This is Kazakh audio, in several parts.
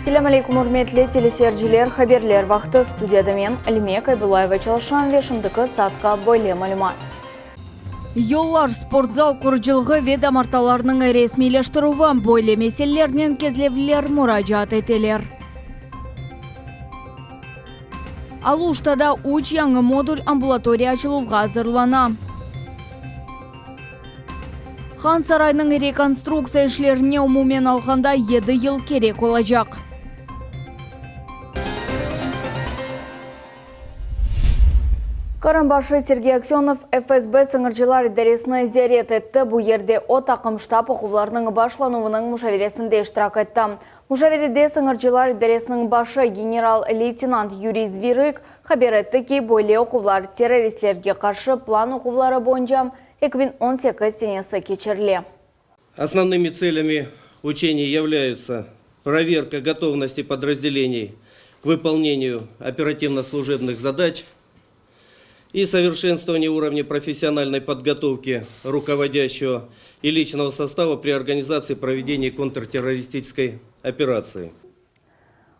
Assalamu alaikum, hurmatli telesiyerjiler, haberler vaqti studiyada men Alime Kaybullaeva çalışan ve şimdiki saatqa boyli malumat. Yollar, sportzal qurucılığı ve damartalarının resmileştiruvi boyli meselelerinin kezlevler müracaat eteler. Aluştada 3 yangi modul ambulatoriya açılıvga hazırlana. Хан Сарайның реконструкция işlerine umumen alganda 7 yıl gerek olacak. Karambaşı Sergey Aksyonov FSB sınırcılar idaresini ziyaret etti. Bu yerde o takım штаб okuvlarının başlanuvının müşaviresinde iştirak etti. Müşavirede sınırcılar idaresinin başı general-leytenant Yuriy Zviryk haber etti ki böyle okuvlar teröristlerge karşı plan okuvları boyunca 2018 senesi geçirli. Основными целями учений являются проверка готовности подразделений к выполнению оперативно-служебных задач и совершенствование уровня профессиональной подготовки руководящего и личного состава при организации проведения контртеррористической операции.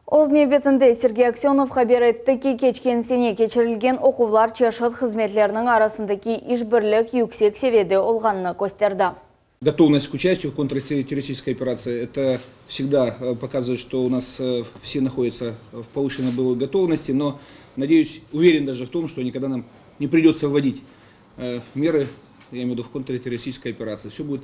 Oz növbetinde Sergey Aksyonov haber etti ki geçken sene geçirilgen okuvlar çeşit hizmetlerinin arasındaki işbirlik yüksek seviyede olganını gösterdi. Готовность к участию в контртеррористической операции, это всегда показывает, что у нас все находятся в повышенной боевой готовности, но, надеюсь, уверен даже в том, что никогда нам не придется вводить меры, я имею в виду, в контртеррористической операции. Все будет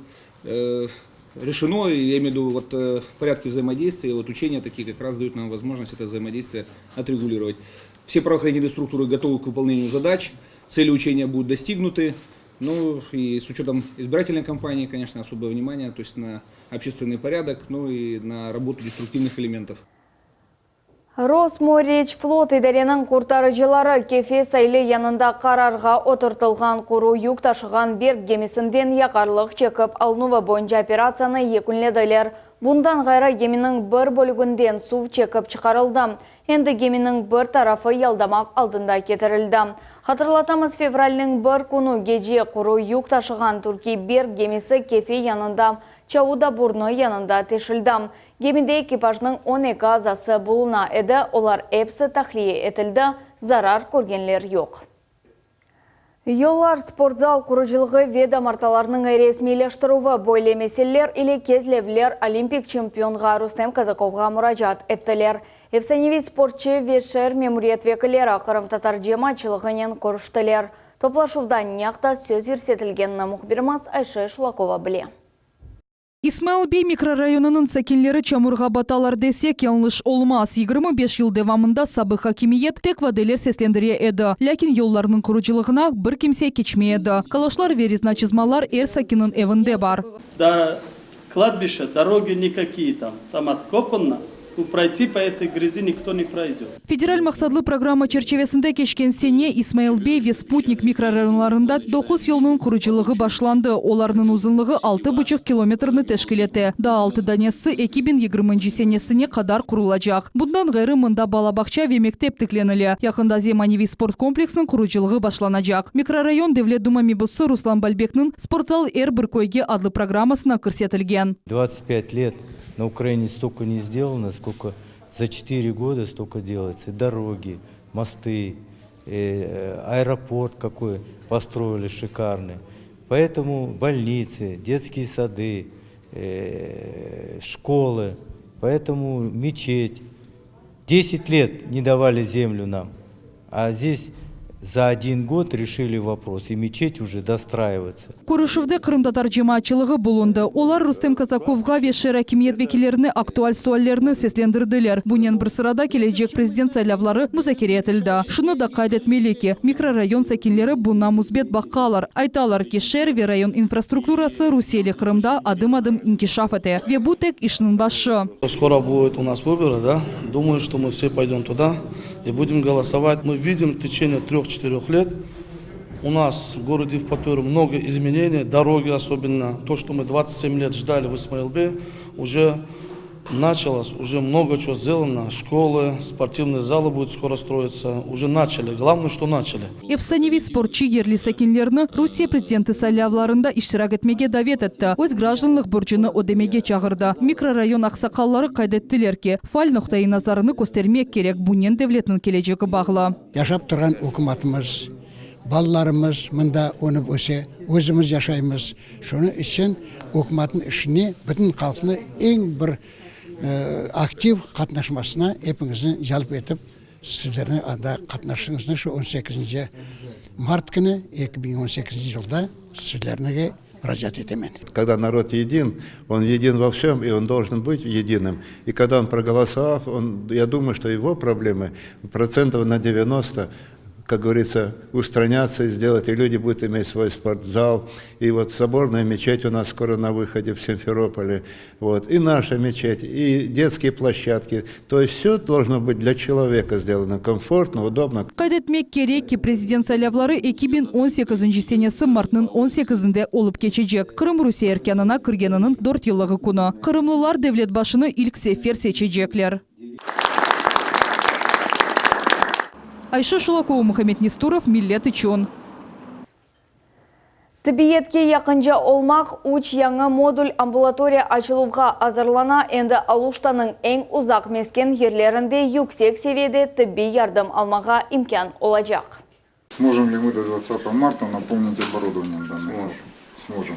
решено, я имею в виду, в порядке взаимодействия, учения такие как раз дают нам возможность это взаимодействие отрегулировать. Все правоохранительные структуры готовы к выполнению задач, цели учения будут достигнуты. Ну и с учетом избирательной кампании, конечно, особое внимание, то есть на общественный порядок, ну и на работу деструктивных элементов. Росморечфлот идаренің құртарыжылары кефе сайлы янында қарарға отыртылған құру юк ташыған берг гемисінден яқарлық чекіп алынуы бойынша операцияны екінледілер. Бұндан ғайра гемінің бір бөлігінден су чекіп чықарылды. Енді гемінің бір тарафы ялдамақ алдында кетірілді. Hatırlatamız fevralінің бір күні геже құру юк ташыған Түрки берг гемисі кефе янында Чауда бурны янында тешілді. Gemide ekipajның 12 azası buluna еді, олар hepsi tahliye etildi, zarar көргенлер yok. Yollar, sportzal qurucılığı ve damartalarının resmileştiruvi boyli meseleler ile kezlevler olimpik çempionға Rustem Kazakovға müracaat ettiler. Efsanevi sportçı ve şehir memuriyet vekilleri Kırım Tatar cemaatçılığının көріштілер. Toplaşuvdan niyaqta söz irsetilgenini muhbirimiz Ayşe Şulakova bile. Исмаил Бей микрорайонының сәкенлері чамырға баталар десек, yanlış olmaz. 25 yıl devamında sabı hakimiyet tek vadeler seslendiriye еді. Ләкин yollarının kuruculuğuna bir kimse geçmeyеді. Kaloşlar ve rizначызмалар er sakinin evinde бар. До кладбища дороги никакие там откопано. Пройти по этой грязи никто не пройдет. Федераль мақсадлы программа черчевесінде кешкен сене Исмаил Бей ve Sputnik микрорайонларында 9 yolының kuruculuğu başlandı. Оларының uzunluğu 6,5 kilometrni teşkil etti. Da 6 danesi 2020 senesine kadar kurulacak. Bundan gayrı mında balabakça ve mektep tiklenili. Yakında Zemanevi sport kompleksinin kuruculuğu başlanacak. Mikrorayon Devlet Duma mebusu Ruslan Balbek'nin Sportzal Er-Birkoyge adlı programmasına kırsetilgen. 25 лет на Украине столько не сделано, сколько за 4 года столько делается. Дороги, мосты, аэропорт какой построили шикарный. Поэтому больницы, детские сады, школы, поэтому мечеть. 10 лет не давали землю нам, а здесь за 1 год решили вопрос, и мечеть уже достраивается. Көрішівді Кырым татар жемаатчылығы bulundu. Олар Рустем Казаковға ve шер hakimiyet vekillerini aktual suallerini seslendirdiler. Bunun bir sırada gelecek prezident saylavları müzakere etildi. Şunu da kaydetmeli ki, mikrorayon sakinleri buna müsbet bakkalar. Aytalar ki şehir ve rayon infrastrukturası Rusya ile Kırım'da adım inkişaf etti. Ve bu tek işinin başı. Скоро будет у нас выборы, да? Думаю, что мы все пойдем туда и будем голосовать. Мы видим в течение 3-4 лет у нас в городе Евпатории много изменений, дороги особенно. То, что мы 27 лет ждали в Исмаилбе, уже Началось, уже много чего сделано. Школы, спортивные залы будут скоро строиться. Уже начали. Главное, что начали. Эфсаневи спортчы ерлі сәкенлеріні Русия президенті сайлавларында иштирак этмеге давет етті. Өз гражданлық бурчыны одемеге чағырды. Микрорайон ақсақаллары қайдеттілер ке, фаль нұқтайы назарыны көстермек керек бұнен девлетінің келечегі бағылы. Yaşап тұрған үкіметіміз, балаларымыз мында онып өсе, өзіміз жашаймыз. Шоны үшін үкіметтің ішіне бүтін халқыны ең бір актив қатнашмасына епіңізді жалып етіп, сіздеріне анда қатнашыңызды шу 18 март күні 2018 жылда сіздеріне müracaat etемен. Когда народ един, он един во всем, и он должен быть единым. И когда он проголосовал, я думаю, что его проблемы процентов на 90, как говорится, устранятся и сделать, и люди будут иметь свой спортзал. И вот соборная мечеть у нас скоро на выходе в Симферополе, вот, и наша мечеть, и детские площадки. То есть все должно быть для человека сделано комфортно, удобно. Кайдетмек керек ки президент сайлавлары 2018 сенесі мартның 18-інде олып кечежек. Крым Русия эркянына кіргенінің 4 yıllığı күні. Крымлылар devlet başını ilk sefer seçecekler. Айша Шулакова, Мухаммед Нестуров, Миллет Ичон. Тибетке якынжа олмақ уч яңа модуль амбулатория açылуға азырлана, енді Алуштаның ең ұзақ мескен ерлерінде yüksek seviyede тибби ярдым алмаға имкан олacak. Сможем ли мы до 20 марта наполнить оборудованием данное? Сможем.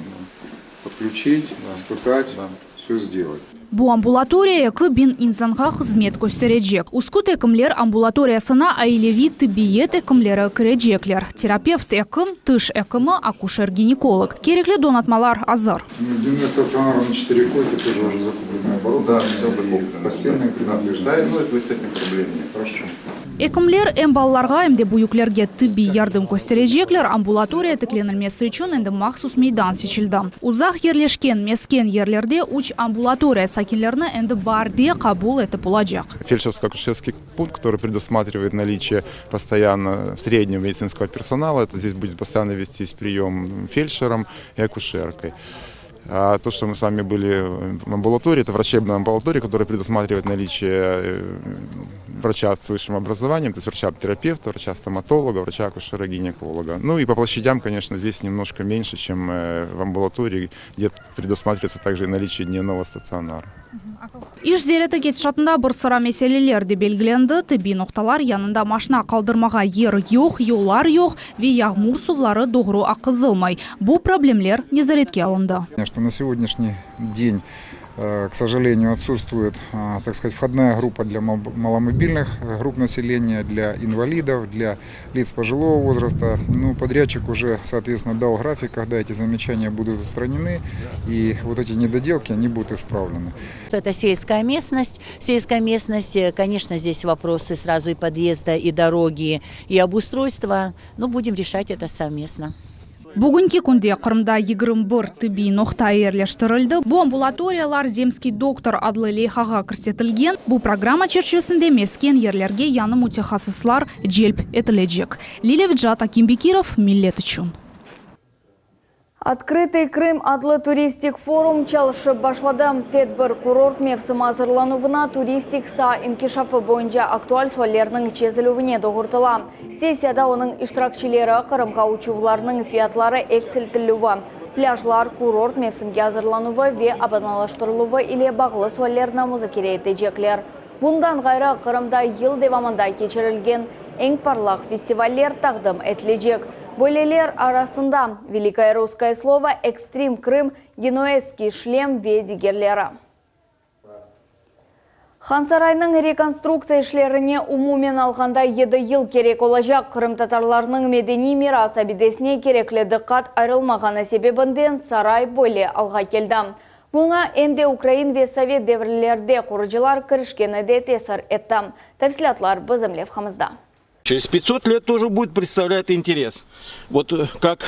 Подключить, испытать, все сделать. Бу амбулатория бин инсанға қызмет көстережек. Ускут экімлер амбулаториясына айлеви тибиет экімлері кірежеклер. Терапевт экім, тыш экімі, акушер-гинеколог. Керекли донатмалар азыр. Дневной стационар на 4 койки тоже уже закупленное оборудование. Да, все готово. Постельные принадлежности. Да, ну это с этим проблем нет. Хорошо. Экімлер эм балларға эмде буюклерге тибби ярдым көстережеклер амбулатория текленілмесі үшін энді махсус мейдан сечилді. Узақ ерлешкен мескен ерлерде уч амбулатория сакенлерні энді барде кабул этіп олacak. Фельдшерско-акушерский пункт, который предусматривает наличие постоянно среднего медицинского персонала, это здесь будет постоянно вестись прием фельдшером и акушеркой. А то, что мы с вами были в амбулатории, это врачебная амбулатория, которая предусматривает наличие врача с высшим образованием, то есть врача-терапевта, врача-стоматолога, врача-акушера-гинеколога. Ну и по площадям, конечно, здесь немножко меньше, чем в амбулатории, где предусматривается также и наличие дневного стационара. Иш зереті кетшатында бір sıra meselelерді белгіленді, тибби ноқталар янында машина қалдырмаға ер yok, yollar yok ve yağmur сувлары doğru ақызылмай. Бұл проблемлер незаретке алынды. Конечно, на сегодняшний день, к сожалению, отсутствует, так сказать, входная группа для маломобильных групп населения, для инвалидов, для лиц пожилого возраста. Ну, подрядчик уже, соответственно, дал график, когда эти замечания будут устранены, и вот эти недоделки, они будут исправлены. Это сельская местность. Сельская местность, конечно, здесь вопросы сразу и подъезда, и дороги, и обустройства. Но будем решать это совместно. Бүгінгі күнде Қырымда 21 тибби ноқта ерлештірілді. Бұл амбулаториялар земский доктор адлы лейхаға кірсетілген. Бұл программа черчесінде мескен ерлерге яны мутехасыслар желп етілежек. Лилия Виджат, Аким Бекиров, Миллет Ичун. Открытый Крым адлы туристик форум чалышы башладым. Тедбір курорт мевсім азырлануына туристик са инкишафы бойынша актуаль суалерінің чезілуіне доғыртыла. Сессияда оның иштиракчилері Қырымға учувларының фиятлары эксілтілуі. Пляжлар, курорт мевсімге азырлануы ве абаналаштырылуы или бағылы суалеріна музыкере етежеклер. Bundan ғайра Қырымда ел девамында кечірілген ең парлақ фестивалер тағдым әтілежек. Бөлелер арасында Великое русское слово, Экстрим Крым, Генуэзский шлем ве дигерлері. Хансарайның реконструкция ішлеріне умумен алғанда 7 ел керек олacak. Қырым татарларының медени мирас абидесіне кереклі дыққат айрылмағаны себебінден сарай бөле алға келді. Бұңа әмде Украин ве Совет деврлерде құрыжылар кірішкені де тесір етті. Тәфсілатлар бізімлев қамызда. Через 500 лет тоже будет представлять интерес. Вот как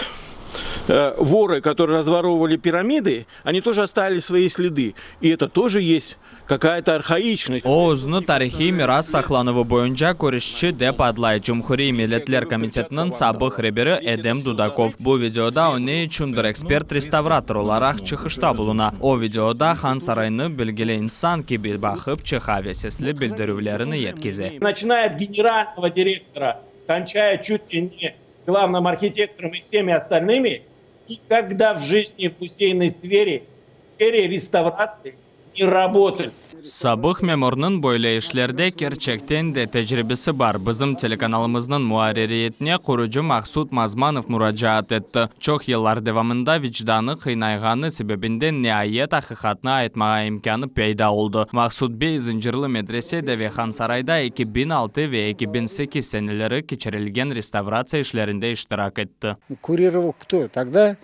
воры, которые разворовывали пирамиды, они тоже оставили свои следы. И это тоже есть какая-то архаичность. О'zini tarixiy miras saqlanuvi bo'yicha ko'rishchi deb adlay Jumhuriy Millatlar komitetining sobiq reberi Edem Dudakov. Bu videoda uni uchundir ekspert-restavrator olarak chiqishda buluna. O videoda Xan sarayini belgili inson kabi baxib chiqavisizli bildiruvlarini yetkazdi. Начиная от генерального директора, кончая чуть ли не главным архитектором и всеми остальными, никогда в жизни в музейной сфере реставрации не работали. Sabık memurunun böyle işlerde gerçekten de tecrübesi var. Bizim telekanalımızın muharririyetine kurucu Maksud Mazmanov müracaat etti. Çok yıllar devamında vicdanı kıynayğanı sebebinden nihayet hakikatına aytmağa imkanı peyda oldu. Maksud Bey Zincirli Medrese'de ve Xansaray'da 2006 ve 2008 seneleri geçirilgen restorasyon işlerinde iştirak etti. Курировал кто? Тогда,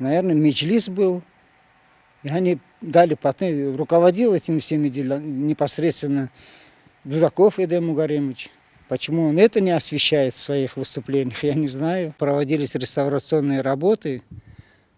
наверное, Мечлис был. И они дали партнер, руководил этими всеми делами непосредственно Дудаков Эдем Мугаремович. Почему он это не освещает в своих выступлениях, я не знаю. Проводились реставрационные работы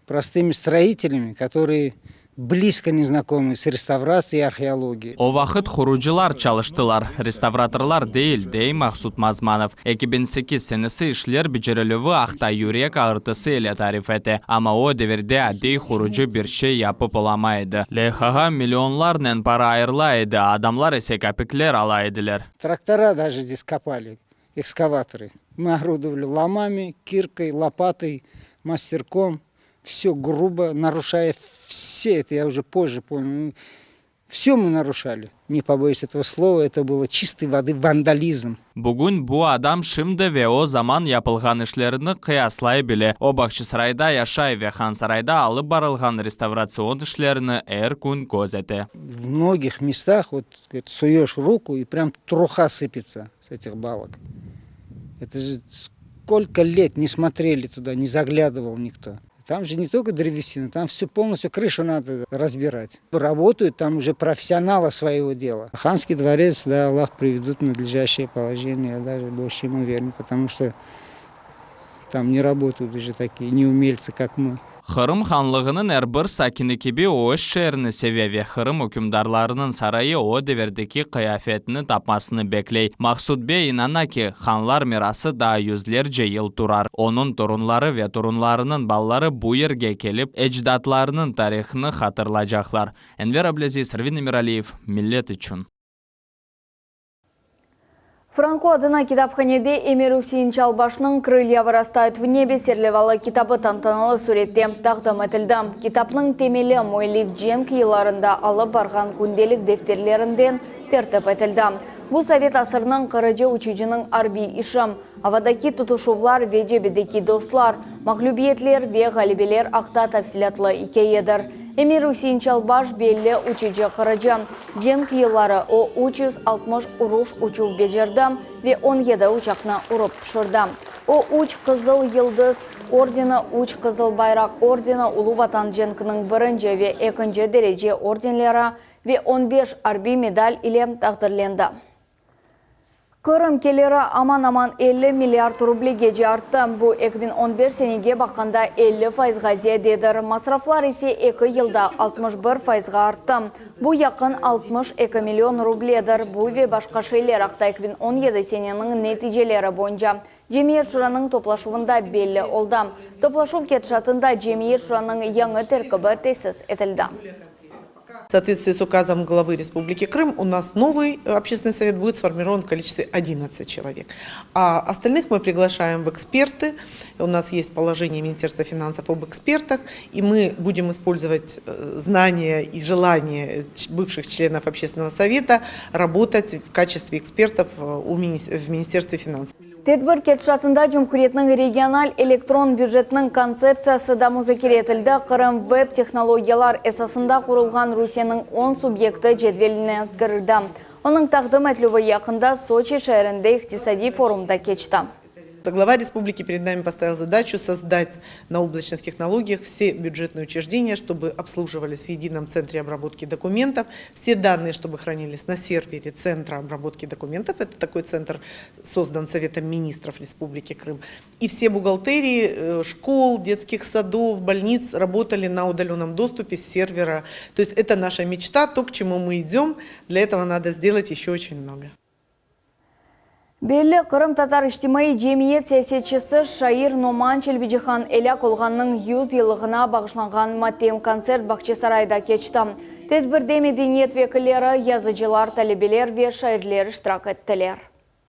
простыми строителями, которые близко не знакомы с реставрацией и археологией. O vakit kurucular çalıştılar, restavratorlar değil, dey Maksud Mazmanov. 2008 senesi işler becerilüvü Akta yürek ağrıtısı ile tarif etti. Ama o devirde adey kurucu bir şey yapıp olamaydı. LHH milyonlarla para ayırlaydı, adamlar ise kapikler alaydılar. Трактора даже здесь копали, экскаваторы. Мы орудовали ломами, киркой, лопатой, мастерком. Все грубо, нарушая все это, я уже позже понял. Все мы нарушали. Не побоюсь этого слова, это было чистой воды вандализм. Bugün bu adam şimdi ve o zaman yapılgan işlerini kıyaslayabilir. O Bakçısaray'da yaşay ve Xansaray'da alıp barılgan restavrasion işlerini her gün gözeti. В многих местах вот суешь руку и прям труха сыпется с этих балок. Это же сколько лет не смотрели туда, не заглядывал никто. Там же не только древесина, там все полностью, крышу надо разбирать. Работают там уже профессионалы своего дела. Ханский дворец, да, Аллах приведут в надлежащее положение, я даже больше чем уверен, потому что там не работают уже такие неумельцы, как мы. Xırım xanlığının her bir sakini gibi o iş şehrini seviye ve Xırım hükümdarlarının sarayı o devirdeki kıyafetini tapmasını bekley. Maksud Bey inana ki xanlar mirası daha yüzlerce yıl durar. Onun torunları ve torunlarının balları bu yerge gelip ecdatlarının tarihini hatırlayacaklar. Enver Ablaziz, Ervin Emiraliyev, Millet için. Франко адына китапханеде Эмир Усейн Чалбашның «Крылья вырастают в небе» серлевалы китабы тантаналы суретте тақдым етілді. Китапның темелі Мойлив Дженк еларында алып барған күнделік дефтерлерінден тертіп етілді. Бұл совет асырның қырыжы учучының арби ішім. Авадаки тутушувлар ве жебедеки достлар, мағлюбиетлер ве ғалибелер ақта тәфсилатлы икейедір. Эмир Усейн Чалбаш белі учучы қырыжы. Дженк еллары о 360 уруш учу бежерді ве 17 учақны ұрып түшірді. О 3 қызыл йылдыз ордені, 3 қызыл байрақ ордені Улу Ватан Дженкінің бірінші ве 2 дереже орденлері ве 15 арби медаль иле тағдырленді. Қырым келері аман-аман 50 миллиард рублиге артты. Бұл 2011 сенеге баққанда 50% зиядедір. Масрафлар есе 2 жылда 61% артты. Бұл яқын 62 миллион рубледір. Бұл ве башқа шейлер ақта 2017 сененің нәтижелері бойынша. Жемиет шураның топлашуында белі олды. Топлашув кетшатында Жемиет шураның яңы теркібі тесіз етілді. В соответствии с указом главы Республики Крым у нас новый общественный совет будет сформирован в количестве 11 человек. А остальных мы приглашаем в эксперты. У нас есть положение Министерства финансов об экспертах, и мы будем использовать знания и желания бывших членов общественного совета работать в качестве экспертов в Министерстве финансов. Тедбір кетшатында Жумхуриетнің региональ электрон бюджетінің концепциясы да музакер етілді. Қырым веб-технологиялар эсасында құрылған Русияның 10 субъекті жедвеліне кірді. Оның тақдым әтлігі яқында Сочи шәрінде иқтисади форумда кечті. Глава республики перед нами поставил задачу создать на облачных технологиях все бюджетные учреждения, чтобы обслуживались в едином центре обработки документов. Все данные, чтобы хранились на сервере Центра обработки документов. Это такой центр создан Советом министров Республики Крым. И все бухгалтерии школ, детских садов, больниц работали на удаленном доступе с сервера. То есть это наша мечта, то, к чему мы идем. Для этого надо сделать еще очень много. Белі Қырым татар іштимай жемиет сәсетшісі Шаир Номан Челбиджихан Эляк олғанның 100 елығына бағышланған матем концерт Бақчысарайда кечті. Тедбірде мәдениет векілері, язычылар, талебелер ве шайырлер штырак еттілер.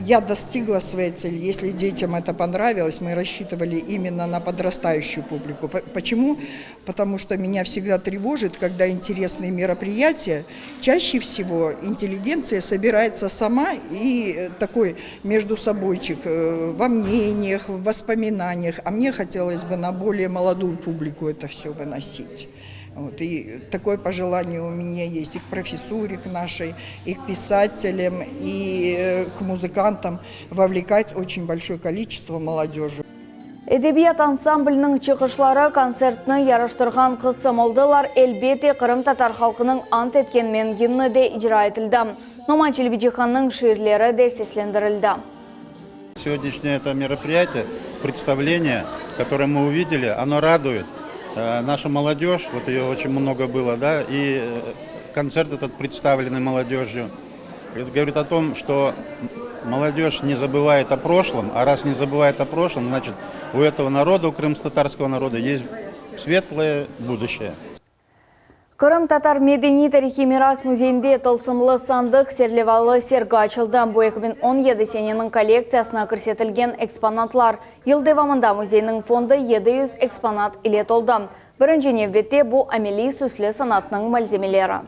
Я достигла своей цели. Если детям это понравилось, мы рассчитывали именно на подрастающую публику. Почему? Потому что меня всегда тревожит, когда интересные мероприятия, чаще всего интеллигенция собирается сама и такой между собойчик во мнениях, в воспоминаниях. А мне хотелось бы на более молодую публику это все выносить. Вот, и такое пожелание у меня есть и к профессуре, к нашей, и к писателям, и к музыкантам вовлекать очень большое количество молодежи. Эдебият ансамблінің чықышлары концертны ярыштырған қысымылдылар әлбетте Қырым татар халқының ант еткенмен гимні де ижра етілді. Номан Челбиджиханның ширлері де сеслендірілді. Сегодняшнее это мероприятие, представление, которое мы увидели, оно радует. Наша молодежь, вот ее очень много было, да, и концерт этот представленный молодежью. Это говорит о том, что молодежь не забывает о прошлом, а раз не забывает о прошлом, значит, у этого народа, у крымско-татарского народа есть светлое будущее. Қырым татар медени тарихи мирас музейінде тылсымлы сандық серлевалы сергі açılды. Бұл 2017 сененің коллекциясына көрсетілген экспонатлар. Ел девамында музейнің фонды 700 экспонат илет олды. Бірінші невбетте бұл амели сүслі санатының мальземелері.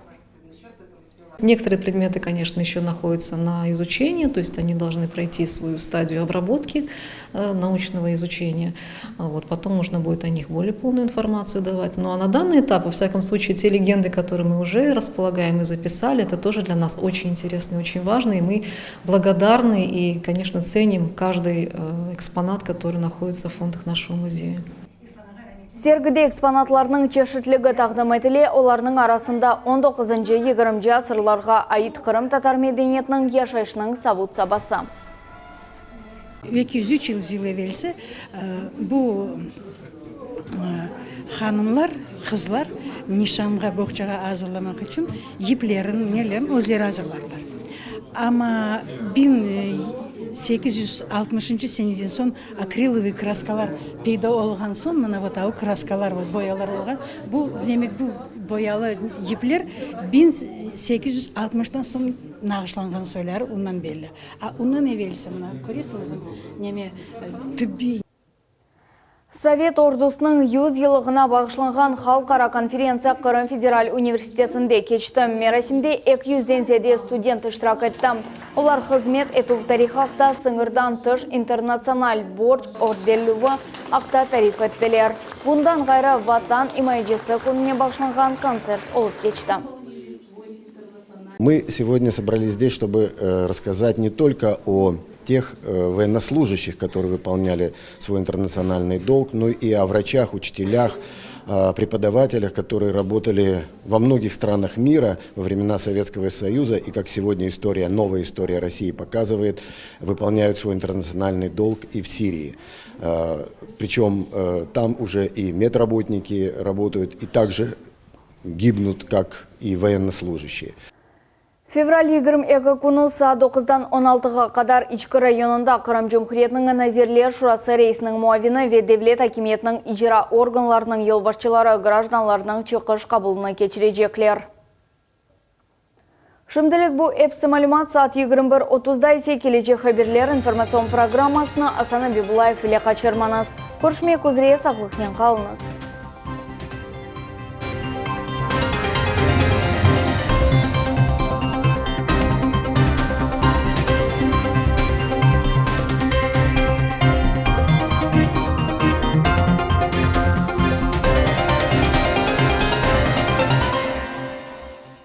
Некоторые предметы, конечно, еще находятся на изучении, то есть они должны пройти свою стадию обработки научного изучения. Вот, потом можно будет о них более полную информацию давать. Ну а на данный этап, во всяком случае, те легенды, которые мы уже располагаем и записали, это тоже для нас очень интересно и очень важно. И мы благодарны и, конечно, ценим каждый экспонат, который находится в фондах нашего музея. Сергіде экспонатларының чешітлігі тағдым етіле, оларының арасында 19-20 асырларға айт Қырым татар медениетінің яшайшының савут сабасы. 203 yıl zilevelse bu hanımlar, kızlar nişanға, boğçaға hazırlamak için iplerin, nelerin özleri hazırlarlar. Ama 1860 seneden son akrilovый kraskalar peyda olğan son, mana вот o kraskalar, boyalar olğan. Bu demek bu boyalı ipler 1860'dan son nağışlanğan söyler ondan belli. Ondan evvelsi mana görüyorsunuz neme tıbbi. Совет ордусының 100 елығына бағышланған халықара конференция Қырым Федераль университетінде кечті. Мерасимде 200-ден зеде студент іштирак етті. Олар қызмет ету тарихақта сыңырдан тыш интернациональ борч орделуі ақта тариф еттілер. Бұндан ғайра ватан имайджесі күніне бағышланған концерт олып кечті. Мы сегодня собрались здесь, чтобы рассказать не только о тех военнослужащих, которые выполняли свой интернациональный долг, но и о врачах, учителях, преподавателях, которые работали во многих странах мира во времена Советского Союза и, как сегодня новая история России показывает, выполняют свой интернациональный долг и в Сирии. Причем там уже и медработники работают, и также гибнут, как и военнослужащие. Февраль 22 күні саат 9-дан 16-ға қадар Ичкі районында Қырым Жумхуриетінің Назирлер Шурасы рейсінің муавины ве Девлет Акимиетінің ижра органларының елбашчылары гражданларының чықыш қабылыны кечірежеклер. Шымділік бұл эпсі малюмат саат 21:30-да есе келече хаберлер информацион программасына Асана Бибулаев иле қачырманыз. Көршмек үзіре сақлықпен қалыңыз.